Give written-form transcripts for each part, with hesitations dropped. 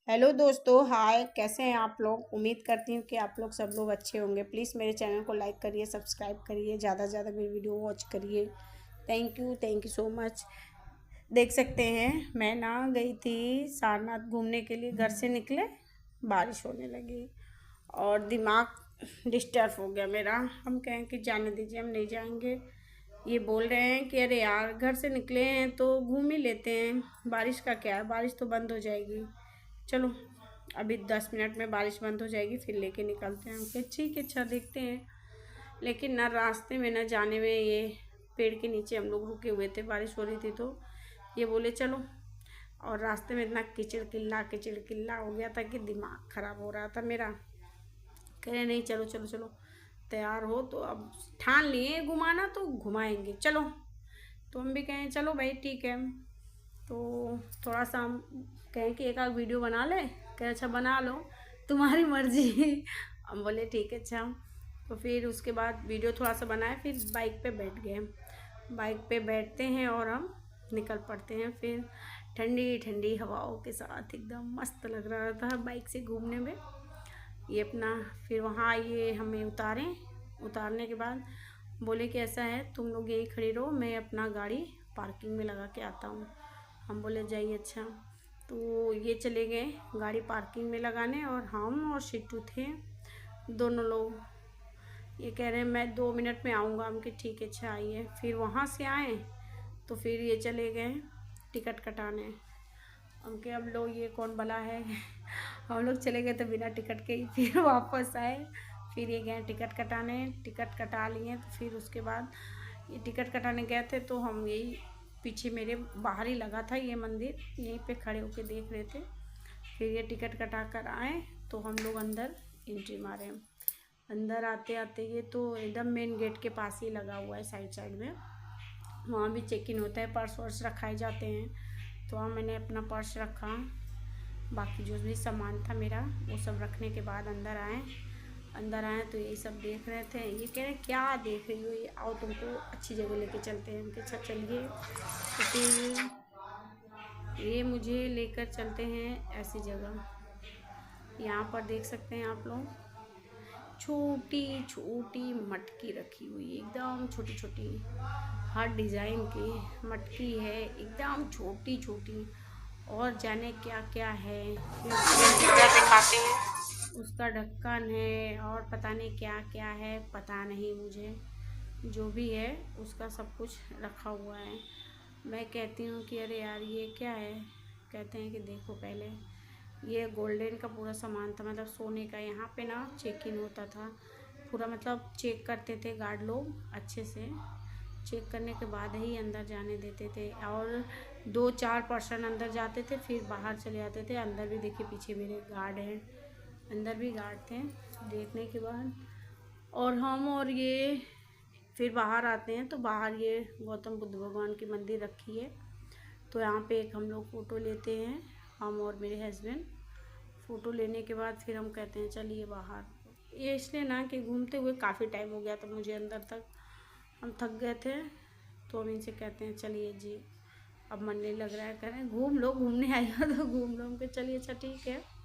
Hello दोस्तों, हाय। कैसे हैं आप लोग? उम्मीद करती हूँ कि आप लोग सब लोग अच्छे होंगे। प्लीज़ मेरे चैनल को लाइक करिए, सब्सक्राइब करिए, ज़्यादा से ज़्यादा मेरी वीडियो वॉच करिए। Thank you so much. देख सकते हैं, मैं ना गई थी सारनाथ घूमने के लिए। घर से निकले, बारिश होने लगी और दिमाग डिस्टर्ब हो गया मेरा। हम कहें कि जाने दीजिए, हम नहीं जाएंगे। ये बोल रहे हैं कि अरे यार, घर से निकले हैं तो घूम ही लेते हैं, बारिश का क्या है, बारिश तो बंद हो जाएगी। चलो, अभी 10 मिनट में बारिश बंद हो जाएगी, फिर लेके निकलते हैं। हम कहे ठीक है, अच्छा देखते हैं। लेकिन ना रास्ते में, ना जाने में, ये पेड़ के नीचे हम लोग रुके हुए थे, बारिश हो रही थी तो ये बोले चलो। और रास्ते में इतना किचड़ किल्ला हो गया था कि दिमाग ख़राब हो रहा था मेरा। कह रहे नहीं, चलो चलो चलो, तैयार हो तो अब ठान लिए घुमाना तो घुमाएंगे, चलो। तो हम भी कहें चलो भाई ठीक है। तो थोड़ा सा हम कहें कि एक आध वीडियो बना ले। कहे अच्छा बना लो, तुम्हारी मर्जी। हम बोले ठीक है, अच्छा। तो फिर उसके बाद वीडियो थोड़ा सा बनाए, फिर बाइक पे बैठ गए। बाइक पे बैठते हैं और हम निकल पड़ते हैं। फिर ठंडी ठंडी हवाओं के साथ एकदम मस्त लग रहा था बाइक से घूमने में। ये अपना फिर वहाँ ये हमें उतारने के बाद बोले कि ऐसा है, तुम लोग यही खड़ी रहो, मैं अपना गाड़ी पार्किंग में लगा के आता हूँ। हम बोले जाइए, अच्छा। तो ये चले गए गाड़ी पार्किंग में लगाने, और हम और शिट्टू थे दोनों लोग। ये कह रहे हैं मैं 2 मिनट में आऊँगा। हम कि ठीक है, अच्छा आइए। फिर वहाँ से आए तो फिर ये चले गए टिकट कटाने। हम के अब लोग ये कौन भला है। हम लोग चले गए तो बिना टिकट के ही फिर वापस आए। फिर ये गए टिकट कटाने, टिकट कटा लिए। तो फिर उसके बाद ये टिकट कटाने गए थे तो हम यही पीछे मेरे बाहर ही लगा था ये मंदिर, यहीं पे खड़े होके देख रहे थे। फिर ये टिकट कटा कर आए तो हम लोग अंदर एंट्री मारे। अंदर आते आते ये तो एकदम मेन गेट के पास ही लगा हुआ है, साइड साइड में। वहाँ भी चेक इन होता है, पर्स वर्स रखाए जाते हैं। तो वहाँ मैंने अपना पर्स रखा, बाकी जो भी सामान था मेरा वो सब रखने के बाद अंदर आए तो यही सब देख रहे थे। ये कह रहे क्या देख रही हो, ये आओ तुमको अच्छी जगह लेके चलते हैं। उनके अच्छा चलिए। तो फिर ये मुझे लेकर चलते हैं ऐसी जगह। यहाँ पर देख सकते हैं आप लोग, छोटी छोटी मटकी रखी हुई है, एकदम छोटी छोटी, हर डिज़ाइन की मटकी है, एकदम छोटी छोटी। और जाने क्या क्या है, फिर उसका ढक्कन है, और पता नहीं क्या क्या है, पता नहीं मुझे। जो भी है उसका सब कुछ रखा हुआ है। मैं कहती हूँ कि अरे यार ये क्या है। कहते हैं कि देखो पहले, ये गोल्डन का पूरा सामान था, मतलब सोने का। यहाँ पे ना चेक इन होता था पूरा, मतलब चेक करते थे गार्ड लोग अच्छे से। चेक करने के बाद ही अंदर जाने देते थे, और 2-4 पर्सन अंदर जाते थे, फिर बाहर चले जाते थे। अंदर भी देखिए, पीछे मेरे गार्ड हैं, अंदर भी गार्ड थे। देखने के बाद और हम और ये फिर बाहर आते हैं तो बाहर ये गौतम बुद्ध भगवान की मंदिर रखी है। तो यहाँ पे एक हम लोग फ़ोटो लेते हैं, हम और मेरे हस्बैंड। फ़ोटो लेने के बाद फिर हम कहते हैं चलिए बाहर। ये इसलिए ना कि घूमते हुए काफ़ी टाइम हो गया था मुझे, अंदर तक हम थक गए थे। तो हम इनसे कहते हैं चलिए जी, अब मन नहीं लग रहा है। कह रहे हैं घूम लो, घूमने आई हो तो घूम लो। हम कहे चलिए अच्छा ठीक है,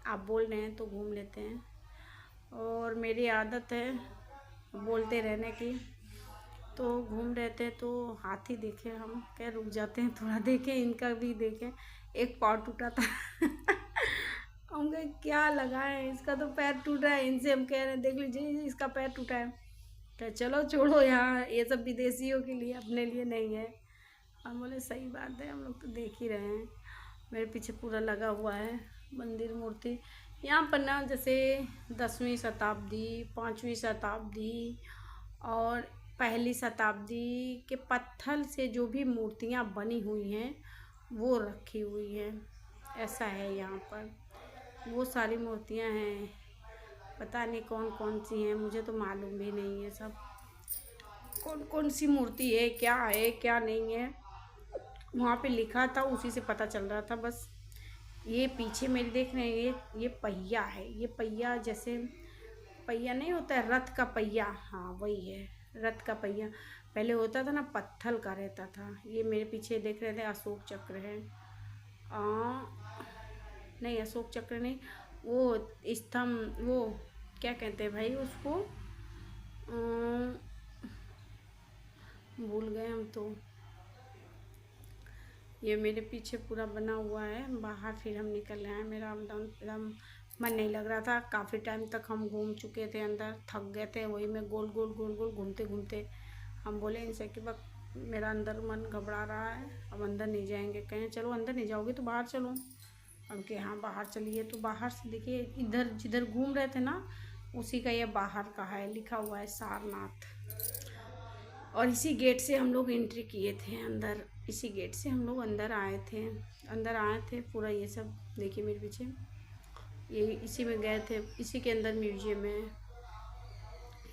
आप बोल रहे हैं तो घूम लेते हैं। और मेरी आदत है बोलते रहने की। तो घूम रहे थे तो हाथी देखे, हम क्या रुक जाते हैं थोड़ा देखें, इनका भी देखें। एक पाँव टूटा था। हम कहे क्या लगा है, इसका तो पैर टूटा है। इनसे हम कह रहे हैं देख लीजिए इसका पैर टूटा है। कहे चलो छोड़ो, यहाँ ये सब विदेशियों के लिए, अपने लिए नहीं है। हम बोले सही बात है, हम लोग तो देख ही रहे हैं। मेरे पीछे पूरा लगा हुआ है मंदिर, मूर्ति। यहाँ पर ना जैसे 10वीं शताब्दी, 5वीं शताब्दी और पहली शताब्दी के पत्थर से जो भी मूर्तियाँ बनी हुई हैं वो रखी हुई हैं। ऐसा है यहाँ पर, वो सारी मूर्तियाँ हैं। पता नहीं कौन कौन सी हैं, मुझे तो मालूम भी नहीं है सब कौन कौन सी मूर्ति है क्या नहीं है। वहाँ पे लिखा था, उसी से पता चल रहा था बस। ये पीछे मेरे देख रहे हैं, ये पहिया है। ये पहिया जैसे पहिया नहीं होता है, रथ का पहिया, हाँ वही है, रथ का पहिया। पहले होता था ना, पत्थर का रहता था। ये मेरे पीछे देख रहे थे, अशोक चक्र है। नहीं अशोक चक्र नहीं, वो स्तंभ, वो क्या कहते हैं भाई उसको, भूल गए हम तो। ये मेरे पीछे पूरा बना हुआ है बाहर, फिर हम निकल रहे हैं। मेरा एकदम मन नहीं लग रहा था, काफ़ी टाइम तक हम घूम चुके थे अंदर, थक गए थे वही में गोल गोल गोल गोल घूमते घूमते। हम बोले इनसे कि बस मेरा अंदर मन घबरा रहा है, अब अंदर नहीं जाएंगे। कहें चलो अंदर नहीं जाओगे तो बाहर चलो। हम के हाँ बाहर चलिए। तो बाहर से देखिए, इधर जिधर घूम रहे थे ना उसी का ये बाहर का है, लिखा हुआ है सारनाथ। और इसी गेट से हम लोग एंट्री किए थे अंदर, इसी गेट से हम लोग अंदर आए थे पूरा। ये सब देखिए मेरे पीछे, ये इसी में गए थे, इसी के अंदर म्यूजियम है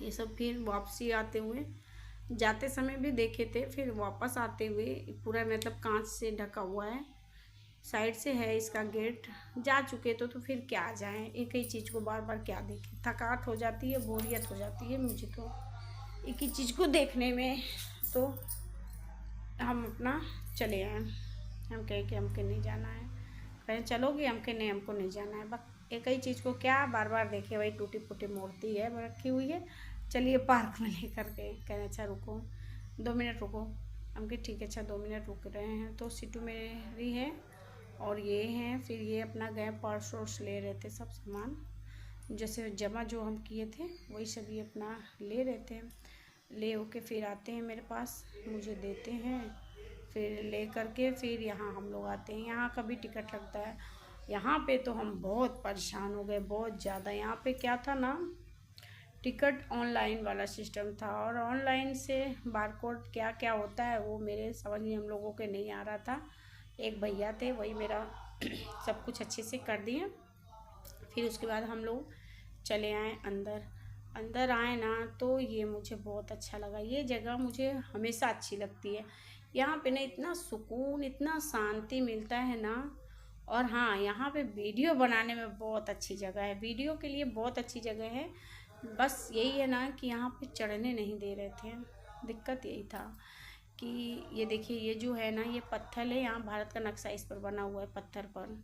ये सब। फिर वापसी आते हुए, जाते समय भी देखे थे, फिर वापस आते हुए पूरा मतलब कांच से ढका हुआ है, साइड से है इसका गेट। जा चुके तो फिर क्या जाएं, एक ही चीज़ को बार बार क्या देखें, थकावट हो जाती है, बोरियत हो जाती है मुझे तो एक ही चीज़ को देखने में। तो हम अपना चले आए। हम कहे कि हमको नहीं जाना है, कहें चलोगे, हमके नहीं, हमको नहीं जाना है। बस एक ही चीज़ को क्या बार बार देखे, वही टूटी फूटी मूर्ति है रखी हुई है, चलिए पार्क में लेकर के। कहें अच्छा रुको 2 मिनट रुको। हम कहे ठीक है अच्छा 2 मिनट रुक रहे हैं। तो सीटू मेरी है और ये हैं, फिर ये अपना गए पर्स वर्स ले रहे थे, सब सामान जैसे जमा जो हम किए थे वही सब ये अपना ले रहे थे। ले होके फिर आते हैं मेरे पास, मुझे देते हैं, फिर ले करके फिर यहाँ हम लोग आते हैं। यहाँ का भी टिकट लगता है। यहाँ पे तो हम बहुत परेशान हो गए, बहुत ज़्यादा। यहाँ पे क्या था ना, टिकट ऑनलाइन वाला सिस्टम था, और ऑनलाइन से बारकोड क्या क्या होता है वो मेरे समझ में हम लोगों के नहीं आ रहा था। एक भैया थे वही मेरा सब कुछ अच्छे से कर दिए। फिर उसके बाद हम लोग चले आए अंदर आए ना, तो ये मुझे बहुत अच्छा लगा। ये जगह मुझे हमेशा अच्छी लगती है। यहाँ पे ना इतना सुकून, इतना शांति मिलता है ना। और हाँ, यहाँ पे वीडियो बनाने में बहुत अच्छी जगह है, वीडियो के लिए बहुत अच्छी जगह है। बस यही है ना कि यहाँ पे चढ़ने नहीं दे रहे थे, दिक्कत यही था कि ये देखिए, ये जो है ना ये पत्थर है, यहाँ भारत का नक्शा इस पर बना हुआ है पत्थर पर।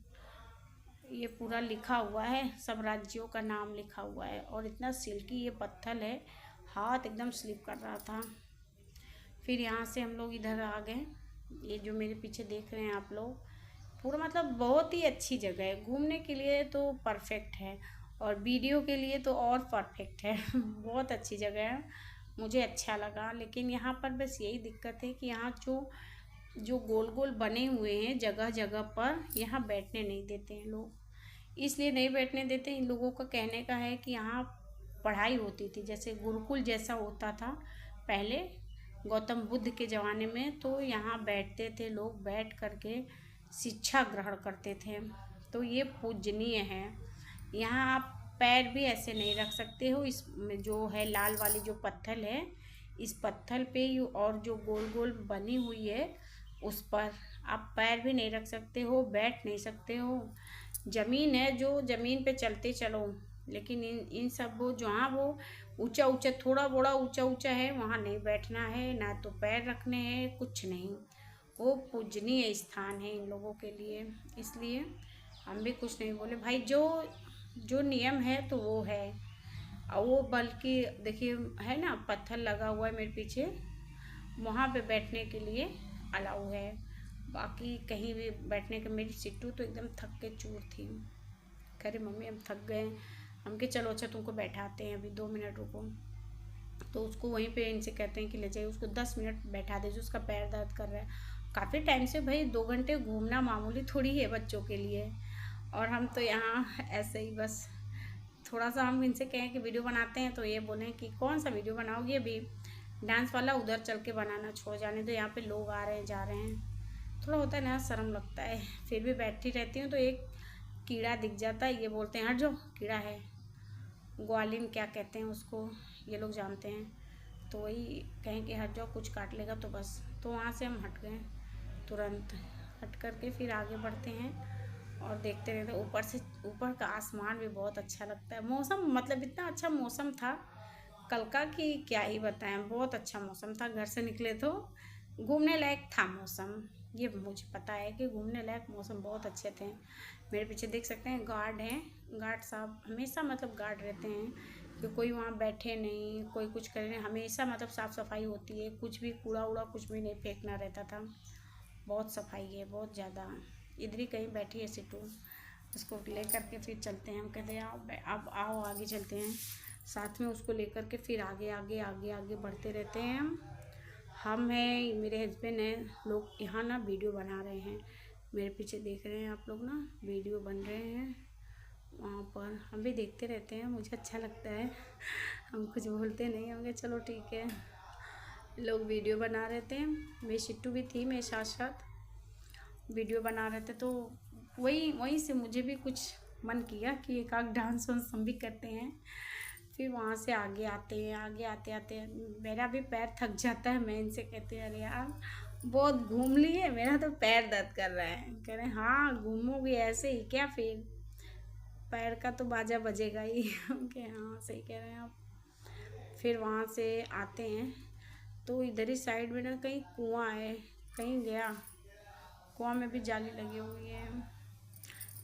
ये पूरा लिखा हुआ है, सब राज्यों का नाम लिखा हुआ है, और इतना सिल्की ये पत्थर है, हाथ एकदम स्लिप कर रहा था। फिर यहाँ से हम लोग इधर आ गए। ये जो मेरे पीछे देख रहे हैं आप लोग, पूरा मतलब बहुत ही अच्छी जगह है, घूमने के लिए तो परफेक्ट है, और वीडियो के लिए तो और परफेक्ट है। बहुत अच्छी जगह है, मुझे अच्छा लगा। लेकिन यहाँ पर बस यही दिक्कत है कि यहाँ जो जो गोल गोल बने हुए हैं जगह जगह पर, यहाँ बैठने नहीं देते हैं लोग। इसलिए नहीं बैठने देते, इन लोगों का कहने का है कि यहाँ पढ़ाई होती थी, जैसे गुरुकुल जैसा होता था पहले गौतम बुद्ध के ज़माने में, तो यहाँ बैठते थे लोग, बैठ करके शिक्षा ग्रहण करते थे। तो ये पूजनीय है। यहाँ आप पैर भी ऐसे नहीं रख सकते हो, इस जो है लाल वाली जो पत्थर है, इस पत्थर पे और जो गोल गोल बनी हुई है उस पर आप पैर भी नहीं रख सकते हो, बैठ नहीं सकते हो। ज़मीन है जो ज़मीन पे चलते चलो, लेकिन इन सब वो जहाँ वो ऊंचा ऊंचा, थोड़ा बड़ा ऊंचा ऊंचा है, वहाँ नहीं बैठना है, ना तो पैर रखने हैं, कुछ नहीं। वो पूजनीय स्थान है इन लोगों के लिए, इसलिए हम भी कुछ नहीं बोले भाई। जो जो नियम है तो वो है। और वो बल्कि देखिए है ना, पत्थर लगा हुआ है मेरे पीछे, वहाँ पे बैठने के लिए अलाउ है, बाकी कहीं भी बैठने के। मेरी सिट्टू तो एकदम थक के चूर थी, कह रही मम्मी हम थक गए। हम के चलो अच्छा तुमको बैठाते हैं, अभी 2 मिनट रुको। तो उसको वहीं पे इनसे कहते हैं कि ले जाइए, उसको 10 मिनट बैठा दीजिए, उसका पैर दर्द कर रहा है काफ़ी टाइम से। भाई 2 घंटे घूमना मामूली थोड़ी है बच्चों के लिए। और हम तो यहाँ ऐसे ही बस थोड़ा सा हम इनसे कहें कि वीडियो बनाते हैं, तो ये बोलें कि कौन सा वीडियो बनाओगे, अभी डांस वाला उधर चल के बनाना, छोड़ जाने दो, यहाँ पे लोग आ रहे हैं जा रहे हैं। थोड़ा होता है ना, शर्म लगता है। फिर भी बैठी रहती हूँ तो एक कीड़ा दिख जाता है, ये बोलते हैं हट जो कीड़ा है, ग्वालिन क्या कहते हैं उसको, ये लोग जानते हैं। तो वही कहें कि हट जाओ, कुछ काट लेगा तो बस। तो वहाँ से हम हट गए तुरंत, हट करके फिर आगे बढ़ते हैं और देखते रहते। ऊपर से, ऊपर का आसमान भी बहुत अच्छा लगता है। मौसम मतलब इतना अच्छा मौसम था कल का कि क्या ही बताएं, बहुत अच्छा मौसम था। घर से निकले तो घूमने लायक था मौसम, ये मुझे पता है कि घूमने लायक मौसम बहुत अच्छे थे। मेरे पीछे देख सकते हैं गार्ड हैं, गार्ड साहब हमेशा मतलब गार्ड रहते हैं कि कोई वहाँ बैठे नहीं, कोई कुछ करे नहीं, हमेशा मतलब साफ़ सफाई होती है, कुछ भी कूड़ा उड़ा कुछ भी नहीं फेंकना रहता था। बहुत सफाई है, बहुत ज़्यादा। इधर ही कहीं बैठी है सिट्टू, उसको लेकर के फिर चलते हैं। हम कहते हैं अब आओ आगे चलते हैं, साथ में उसको लेकर के फिर आगे आगे आगे आगे बढ़ते रहते हैं। हम हैं, मेरे हस्बैंड हैं, लोग यहाँ ना वीडियो बना रहे हैं। मेरे पीछे देख रहे हैं आप लोग ना, वीडियो बन रहे हैं वहाँ पर। हम भी देखते रहते हैं, मुझे अच्छा लगता है। हम कुछ बोलते नहीं होंगे, चलो ठीक है। लोग वीडियो बना रहे थे, मेरी सिट्टू भी थी मेरे साथ साथ, वीडियो बना रहे थे। तो वहीं से मुझे भी कुछ मन किया कि एक आध डांस वांस हम भी करते हैं। फिर वहाँ से आगे आते हैं, आगे आते आते मेरा भी पैर थक जाता है। मैं इनसे कहती हैं अरे यार बहुत घूम लिए, मेरा तो पैर दर्द कर रहा है। कह रहे हैं हाँ घूमोगे ऐसे ही क्या, फिर पैर का तो बाजा बजेगा ही। कि हाँ सही कह रहे हैं आप। फिर वहाँ से आते हैं तो इधर ही साइड में ना कहीं कुआं है, कहीं गया, कुआं में भी जाली लगी हुई है।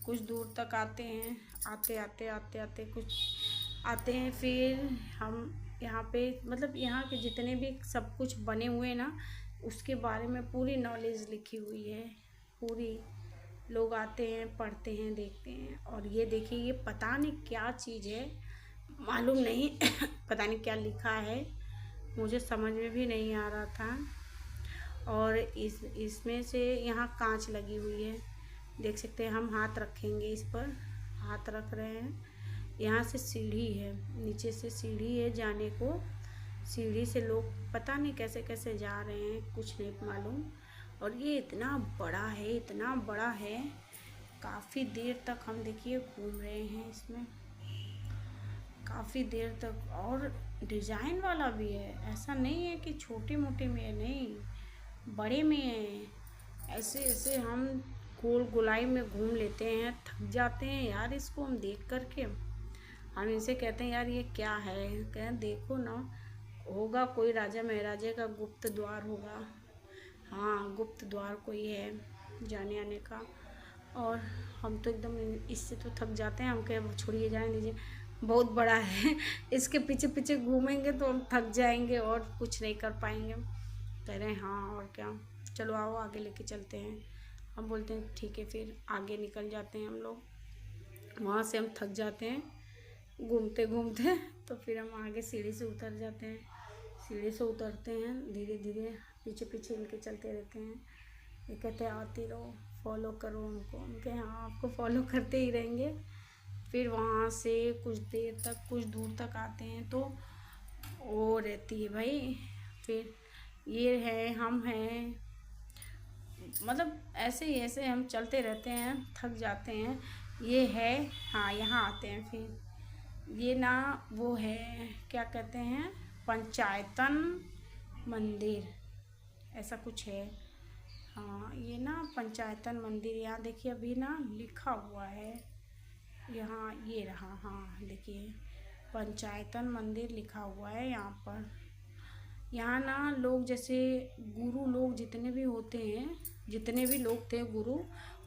कुछ दूर तक आते हैं, आते आते आते आते कुछ आते हैं। फिर हम यहाँ पे मतलब यहाँ के जितने भी सब कुछ बने हुए हैं ना, उसके बारे में पूरी नॉलेज लिखी हुई है पूरी। लोग आते हैं, पढ़ते हैं, देखते हैं। और ये देखिए, ये पता नहीं क्या चीज़ है, मालूम नहीं। पता नहीं क्या लिखा है, मुझे समझ में भी नहीं आ रहा था। और इसमें से यहाँ कांच लगी हुई है, देख सकते हैं। हम हाथ रखेंगे इस पर, हाथ रख रहे हैं। यहाँ से सीढ़ी है, नीचे से सीढ़ी है जाने को। सीढ़ी से लोग पता नहीं कैसे कैसे जा रहे हैं, कुछ नहीं मालूम। और ये इतना बड़ा है, इतना बड़ा है, काफ़ी देर तक हम देखिए घूम रहे हैं इसमें, काफ़ी देर तक। और डिज़ाइन वाला भी है, ऐसा नहीं है कि छोटे मोटे में है, नहीं बड़े में है। ऐसे ऐसे हम गोल गोलाई में घूम लेते हैं, थक जाते हैं यार इसको हम देख करके। हम इनसे कहते हैं यार ये क्या है, कहें देखो ना, होगा कोई राजा महाराजे का गुप्त द्वार होगा। हाँ गुप्त द्वार कोई है जाने आने का। और हम तो एकदम इससे तो थक जाते हैं, हम कह छोड़िए जाने दीजिए, बहुत बड़ा है। इसके पीछे पीछे घूमेंगे तो हम थक जाएंगे और कुछ नहीं कर पाएंगे। कह रहे हैं हाँ और क्या, चलो आओ आगे लेके चलते हैं। हम बोलते हैं ठीक है, फिर आगे निकल जाते हैं हम लोग। वहाँ से हम थक जाते हैं घूमते घूमते, तो फिर हम आगे सीढ़ी से उतर जाते हैं। सीढ़ी से उतरते हैं, धीरे धीरे पीछे पीछे इनके चलते रहते हैं। ये कहते हैं आती रहो, फॉलो करो हमको। हम कहे हाँ आपको फॉलो करते ही रहेंगे। फिर वहाँ से कुछ देर तक, कुछ दूर तक आते हैं तो वो रहती है भाई। फिर ये है, हम हैं, मतलब ऐसे हम चलते रहते हैं, थक जाते हैं। ये है, हाँ यहाँ आते हैं। फिर ये ना वो है, क्या कहते हैं, पंचायतन मंदिर ऐसा कुछ है। हाँ ये ना पंचायतन मंदिर, यहाँ देखिए अभी ना लिखा हुआ है, यहाँ ये रहा, हाँ देखिए पंचायतन मंदिर लिखा हुआ है यहाँ पर। यहाँ ना लोग जैसे गुरु लोग जितने भी होते हैं, जितने भी लोग थे गुरु,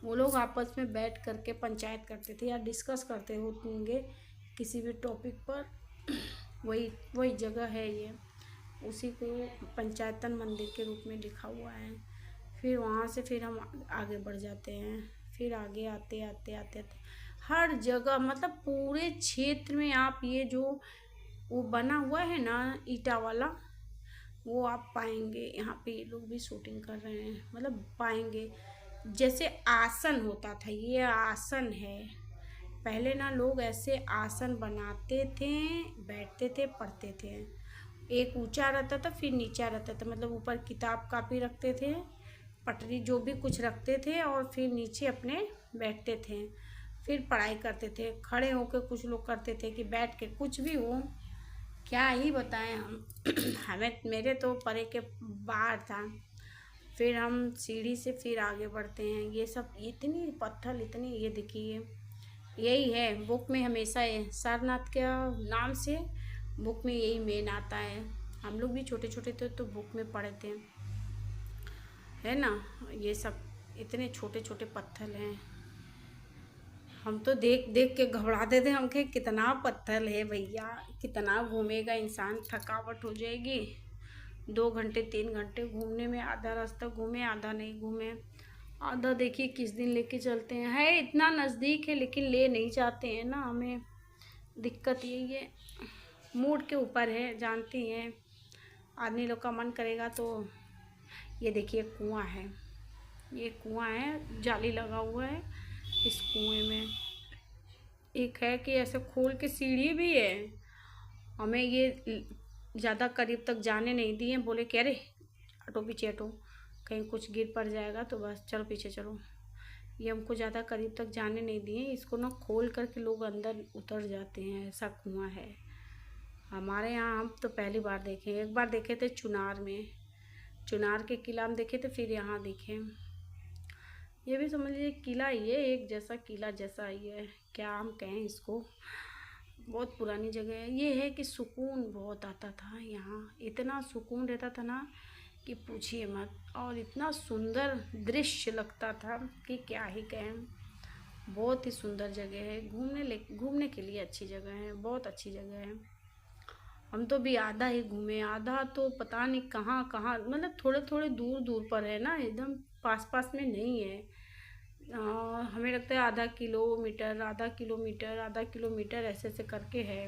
वो लोग आपस में बैठ करके पंचायत करते थे या डिस्कस करते होंगे किसी भी टॉपिक पर। वही जगह है ये, उसी को पंचायतन मंदिर के रूप में लिखा हुआ है। फिर वहाँ से फिर हम आगे बढ़ जाते हैं। फिर आगे आते आते आते आते हर जगह मतलब पूरे क्षेत्र में आप ये जो वो बना हुआ है ना ईटा वाला, वो आप पाएंगे। यहाँ पे ये लोग भी शूटिंग कर रहे हैं, मतलब पाएंगे। जैसे आसन होता था, ये आसन है। पहले ना लोग ऐसे आसन बनाते थे, बैठते थे, पढ़ते थे। एक ऊंचा रहता था, फिर नीचा रहता था, मतलब ऊपर किताब कापी रखते थे, पटरी जो भी कुछ रखते थे, और फिर नीचे अपने बैठते थे, फिर पढ़ाई करते थे। खड़े होकर कुछ लोग करते थे कि बैठ के, कुछ भी हो, क्या ही बताएं हम। हमें, मेरे तो परे के बाहर था। फिर हम सीढ़ी से फिर आगे बढ़ते हैं। ये सब इतनी पत्थर, इतनी, ये देखिए यही है बुक में हमेशा है, सारनाथ के नाम से बुक में यही मेन आता है। हम लोग भी छोटे छोटे थे तो बुक में पढ़े थे। है ना। ये सब इतने छोटे छोटे पत्थर हैं, हम तो देख देख के घबराते थे। हम के कितना पत्थर है भैया, कितना घूमेगा इंसान, थकावट हो जाएगी। 2 घंटे 3 घंटे घूमने में, आधा रास्ता घूमे आधा नहीं घूमे। आधा देखिए किस दिन लेके चलते हैं, है इतना नज़दीक है लेकिन ले नहीं जाते हैं ना हमें। दिक्कत यही है, मूड के ऊपर है, जानती हैं। आदमी लोग का मन करेगा तो। ये देखिए कुआं है, ये कुआं है, जाली लगा हुआ है इस कुएं में। एक है कि ऐसे खोल के सीढ़ी भी है। हमें ये ज़्यादा करीब तक जाने नहीं दिए, बोले कि अरे हटो पीछे हटो, कहीं कुछ गिर पड़ जाएगा तो बस चलो पीछे चलो। ये हमको ज़्यादा करीब तक जाने नहीं दिए। इसको ना खोल करके लोग अंदर उतर जाते हैं, ऐसा कुआं है हमारे यहाँ। हम तो पहली बार देखे, एक बार देखे थे चुनार में, चुनार के किला में देखे थे, फिर यहाँ देखे। ये भी समझ लीजिए किला ही है, एक जैसा किला जैसा ही है, क्या हम कहें इसको। बहुत पुरानी जगह है। ये है कि सुकून बहुत आता था यहाँ, इतना सुकून रहता था ना कि पूछिए मत। और इतना सुंदर दृश्य लगता था कि क्या ही कहें। बहुत ही सुंदर जगह है, घूमने के लिए अच्छी जगह है, बहुत अच्छी जगह है। हम तो भी आधा ही घूमे, आधा तो पता नहीं कहाँ कहाँ, मतलब थोड़े थोड़े दूर दूर पर है ना, एकदम पास पास में नहीं है। हमें लगता है आधा किलोमीटर आधा किलोमीटर आधा किलोमीटर ऐसे ऐसे करके है,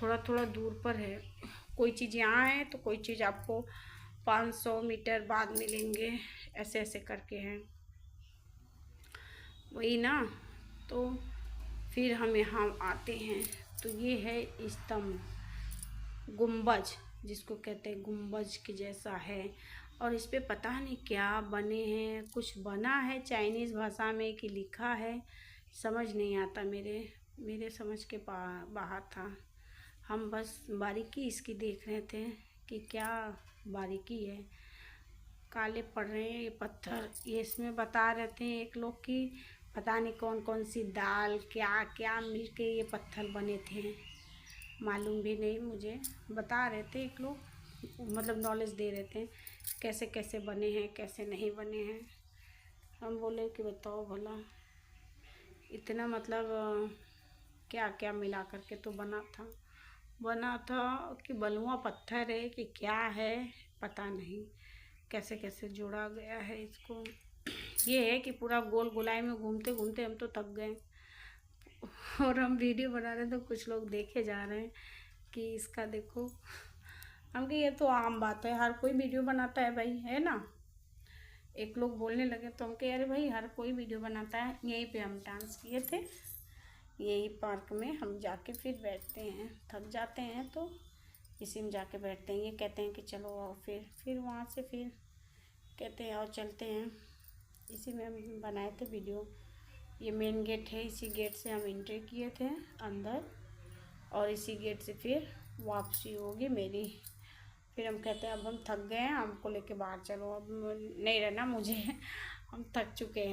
थोड़ा थोड़ा दूर पर है। कोई चीज़ यहाँ है तो कोई चीज़ आपको 500 मीटर बाद मिलेंगे, ऐसे ऐसे करके हैं, वही ना। तो फिर हम यहाँ आते हैं तो ये है स्तंभ, गुंबज जिसको कहते हैं, गुंबज के जैसा है। और इस पे पता नहीं क्या बने हैं, कुछ बना है चाइनीज़ भाषा में कि लिखा है, समझ नहीं आता। मेरे समझ के बाहर था। हम बस बारीकी इसकी देख रहे थे कि क्या बारीकी है। काले पड़ रहे हैं ये पत्थर। ये इसमें बता रहे थे एक लोग कि पता नहीं कौन कौन सी दाल क्या क्या मिल के ये पत्थर बने थे, मालूम भी नहीं मुझे। बता रहे थे एक लोग, मतलब नॉलेज दे रहे थे कैसे कैसे बने हैं कैसे नहीं बने हैं। हम बोले कि बताओ भला, इतना मतलब क्या क्या मिला करके तो बना था कि बलुआ पत्थर है कि क्या है पता नहीं, कैसे कैसे जोड़ा गया है इसको। ये है कि पूरा गोल गोलाई में घूमते घूमते हम तो थक गए। और हम वीडियो बना रहे हैं तो कुछ लोग देखे जा रहे हैं कि इसका देखो। हम कि ये तो आम बात है, हर कोई वीडियो बनाता है भाई, है ना। एक लोग बोलने लगे तो हम कहे अरे भाई हर कोई वीडियो बनाता है। यहीं पे हम डांस किए थे, यही पार्क में हम जाके फिर बैठते हैं, थक जाते हैं तो इसी में जाके बैठते हैं। ये कहते हैं कि चलो आओ, फिर वहाँ से फिर कहते हैं और चलते हैं। इसी में हम बनाए थे वीडियो। ये मेन गेट है, इसी गेट से हम एंट्री किए थे अंदर, और इसी गेट से फिर वापसी होगी मेरी। फिर हम कहते हैं अब हम थक गए हैं, हमको लेके बाहर चलो, अब नहीं रहना मुझे, हम थक चुके हैं।